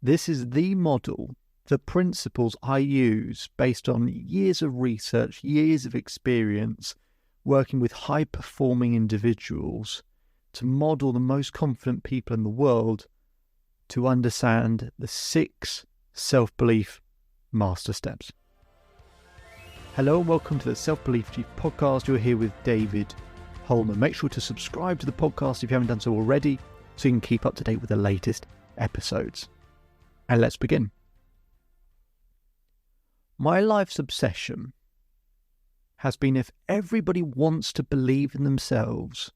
This is the model, the principles I use based on years of research, years of experience, working with high-performing individuals to model the most confident people in the world to understand the 6 self-belief master steps. Hello and welcome to the Self-Belief Chief podcast. You're here with David Holman. Make sure to subscribe to the podcast if you haven't done so already so you can keep up to date with the latest episodes. And let's begin. My life's obsession has been, if everybody wants to believe in themselves,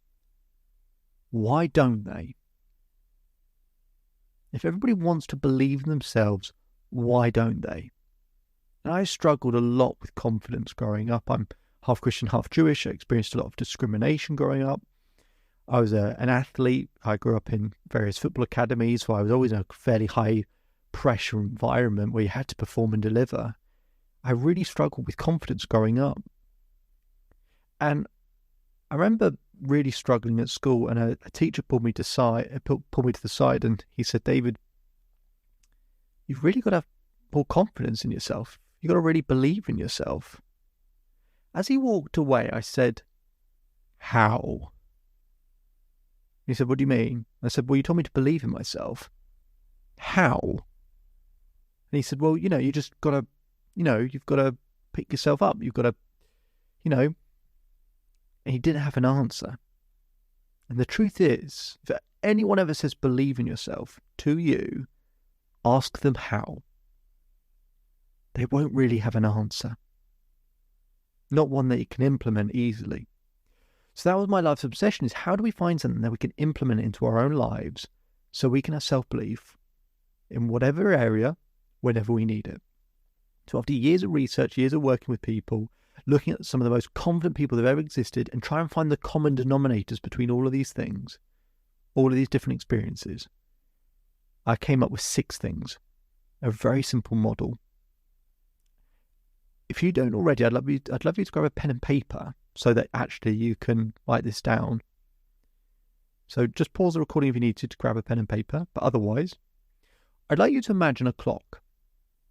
why don't they? If everybody wants to believe in themselves, why don't they? And I struggled a lot with confidence growing up. I'm half Christian, half Jewish. I experienced a lot of discrimination growing up. I was an athlete. I grew up in various football academies, so I was always in a fairly high pressure environment where you had to perform and deliver. I really struggled with confidence growing up. And I remember really struggling at school, and a teacher pulled me to the side and he said, "David, you've really got to have more confidence in yourself. You've got to really believe in yourself." As he walked away, I said, "How?" He said, "What do you mean?" I said, "Well, you told me to believe in myself. How?" And he said, "Well, you just got to, you've got to pick yourself up. You've got to, And he didn't have an answer. And the truth is, if anyone ever says believe in yourself to you, ask them how. They won't really have an answer. Not one that you can implement easily. So that was my life's obsession, is how do we find something that we can implement into our own lives so we can have self-belief in whatever area, whenever we need it. So after years of research, years of working with people, looking at some of the most confident people that have ever existed and try and find the common denominators between all of these things, all of these different experiences, I came up with 6 things, a very simple model. If you don't already, I'd love you to grab a pen and paper so that actually you can write this down. So just pause the recording if you need to grab a pen and paper, but otherwise, I'd like you to imagine a clock.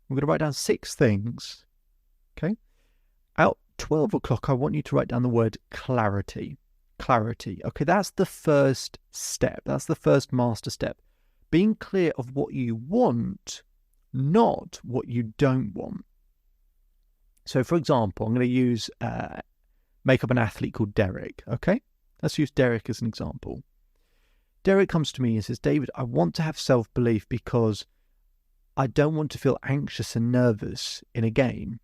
We're going to write down 6 things, okay? At 12 o'clock, I want you to write down the word clarity. Clarity. Okay, that's the first step. That's the first master step. Being clear of what you want, not what you don't want. So, for example, I'm going to make up an athlete called Derek, okay? Let's use Derek as an example. Derek comes to me and says, "David, I want to have self-belief because I don't want to feel anxious and nervous in a game."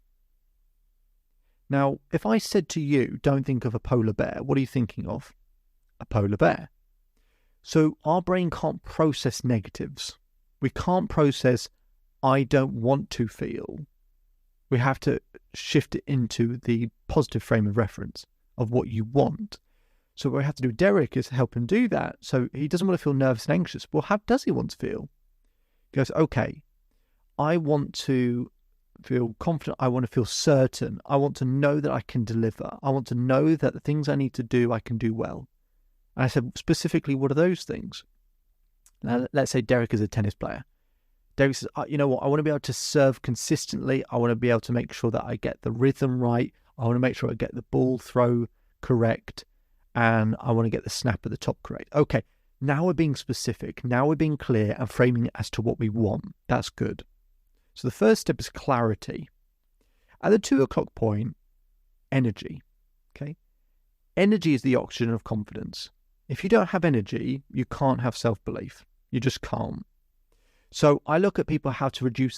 Now, if I said to you, don't think of a polar bear, what are you thinking of? A polar bear. So our brain can't process negatives. We can't process, I don't want to feel. We have to shift it into the positive frame of reference of what you want. So what we have to do with Derek is help him do that. So he doesn't want to feel nervous and anxious. Well, how does he want to feel? He goes, okay, I want to feel confident. I want to feel certain. I want to know that I can deliver. I want to know that the things I need to do, I can do well. And I said, specifically, what are those things? Now, let's say Derek is a tennis player. Derek says, you know what? I want to be able to serve consistently. I want to be able to make sure that I get the rhythm right. I want to make sure I get the ball throw correct. And I want to get the snap at the top correct. Okay, now we're being specific. Now we're being clear and framing it as to what we want. That's good. So the first step is clarity. At the 2 o'clock point, energy. Okay, energy is the oxygen of confidence. If you don't have energy, you can't have self-belief. You just can't. So I look at people how to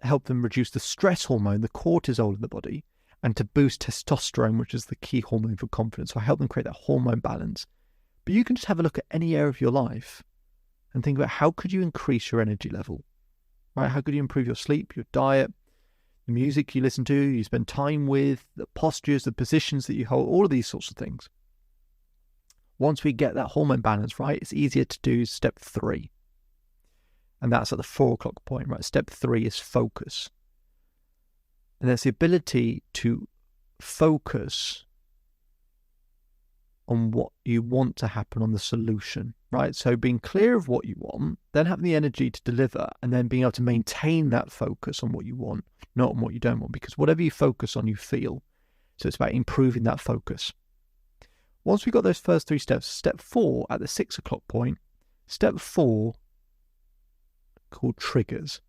help them reduce the stress hormone, the cortisol in the body, and to boost testosterone, which is the key hormone for confidence. So I help them create that hormone balance. But you can just have a look at any area of your life and think about how could you increase your energy level, right? How could you improve your sleep, your diet, the music you listen to, you spend time with, the postures, the positions that you hold, all of these sorts of things. Once we get that hormone balance right, it's easier to do step 3. And that's at the 4 o'clock point, right? Step 3 is focus. And that's the ability to focus on what you want to happen, on the solution, right? So being clear of what you want, then having the energy to deliver, and then being able to maintain that focus on what you want, not on what you don't want, because whatever you focus on, you feel. So it's about improving that focus. Once we've got those first 3 steps, step 4 at the 6 o'clock point, step 4 called triggers.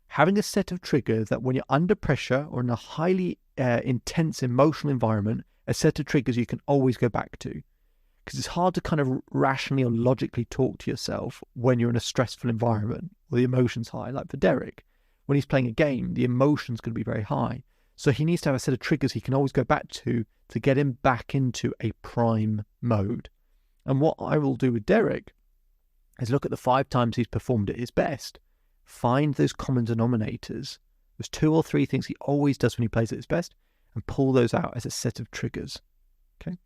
Having a set of triggers that when you're under pressure or in a highly intense emotional environment, a set of triggers you can always go back to. Because it's hard to kind of rationally or logically talk to yourself when you're in a stressful environment or the emotion's high. Like for Derek, when he's playing a game, the emotion's going to be very high. So he needs to have a set of triggers he can always go back to get him back into a prime mode. And what I will do with Derek is look at the 5 times he's performed at his best. Find those common denominators. There's 2 or 3 things he always does when he plays at his best, and pull those out as a set of triggers. Okay.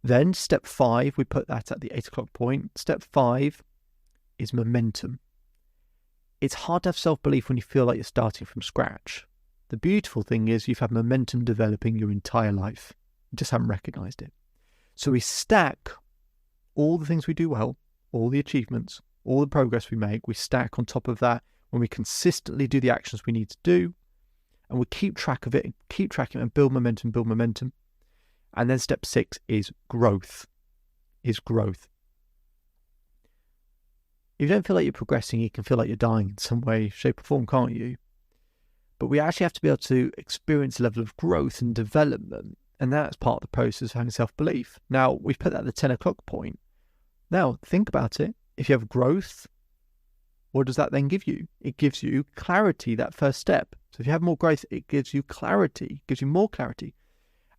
Then step 5, we put that at the 8 o'clock point. Step 5 is momentum. It's hard to have self-belief when you feel like you're starting from scratch. The beautiful thing is you've had momentum developing your entire life. You just haven't recognized it. So we stack all the things we do well, all the achievements, all the progress we make, we stack on top of that when we consistently do the actions we need to do, and we keep track of it, and keep tracking and build momentum. And then step 6 is growth. If you don't feel like you're progressing, you can feel like you're dying in some way, shape or form, can't you? But we actually have to be able to experience a level of growth and development, and that's part of the process of having self-belief. Now, we've put that at the 10 o'clock point. Now, think about it. If you have growth, what does that then give you? It gives you clarity, that first step. So if you have more growth, it gives you clarity, gives you more clarity.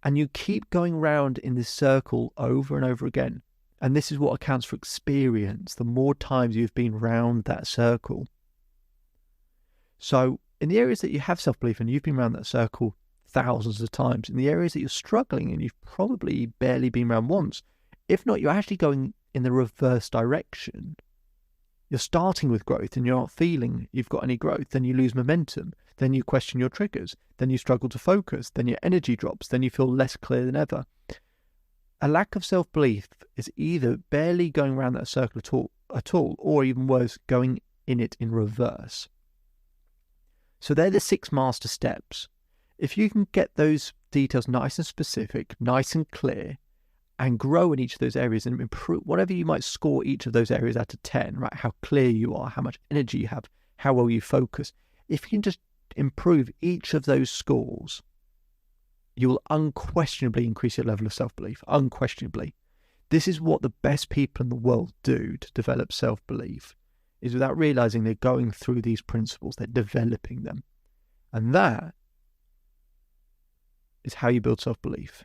And you keep going round in this circle over and over again. And this is what accounts for experience, the more times you've been round that circle. So in the areas that you have self-belief and you've been around that circle thousands of times, in the areas that you're struggling and you've probably barely been around once, if not, you're actually going in the reverse direction. You're starting with growth and you're not feeling you've got any growth, then you lose momentum, then you question your triggers, then you struggle to focus, then your energy drops, then you feel less clear than ever. A lack of self-belief is either barely going around that circle at all, or even worse, going in it in reverse. So they're the 6 master steps. If you can get those details nice and specific, nice and clear, and grow in each of those areas and improve whatever you might score each of those areas out of 10, right? How clear you are, how much energy you have, how well you focus. If you can just improve each of those scores, you will unquestionably increase your level of self-belief. Unquestionably. This is what the best people in the world do to develop self-belief, is without realizing they're going through these principles, they're developing them. And that is how you build self-belief.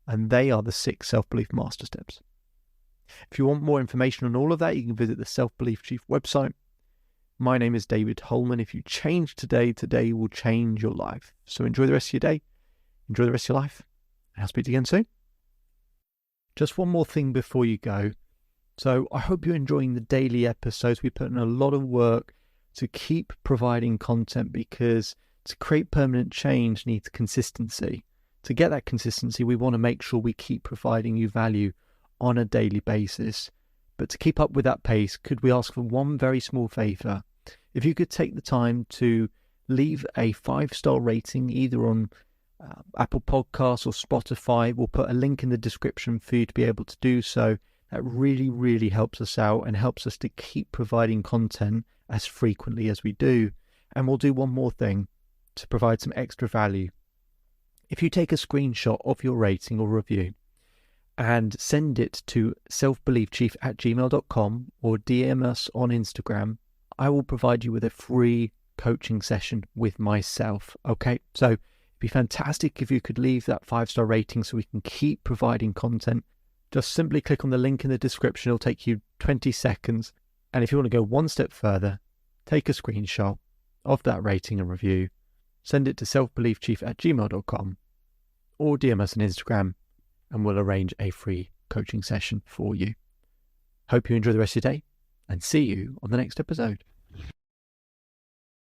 And they are the 6 self-belief master steps. If you want more information on all of that, you can visit the Self-Belief Chief website. My name is David Holman. If you change today, today will change your life. So enjoy the rest of your day. Enjoy the rest of your life. And I'll speak to you again soon. Just one more thing before you go. So I hope you're enjoying the daily episodes. We put in a lot of work to keep providing content, because to create permanent change needs consistency. To get that consistency, we want to make sure we keep providing you value on a daily basis. But to keep up with that pace, could we ask for one very small favor? If you could take the time to leave a 5-star rating either on Apple Podcasts or Spotify. We'll put a link in the description for you to be able to do so. That really, really helps us out and helps us to keep providing content as frequently as we do. And we'll do one more thing to provide some extra value. If you take a screenshot of your rating or review and send it to selfbeliefchief@gmail.com or DM us on Instagram, I will provide you with a free coaching session with myself. Okay, so it'd be fantastic if you could leave that 5-star rating so we can keep providing content. Just simply click on the link in the description. It'll take you 20 seconds. And if you want to go one step further, take a screenshot of that rating and review, send it to selfbeliefchief@gmail.com or DM us on Instagram, and we'll arrange a free coaching session for you. Hope you enjoy the rest of your day, and see you on the next episode.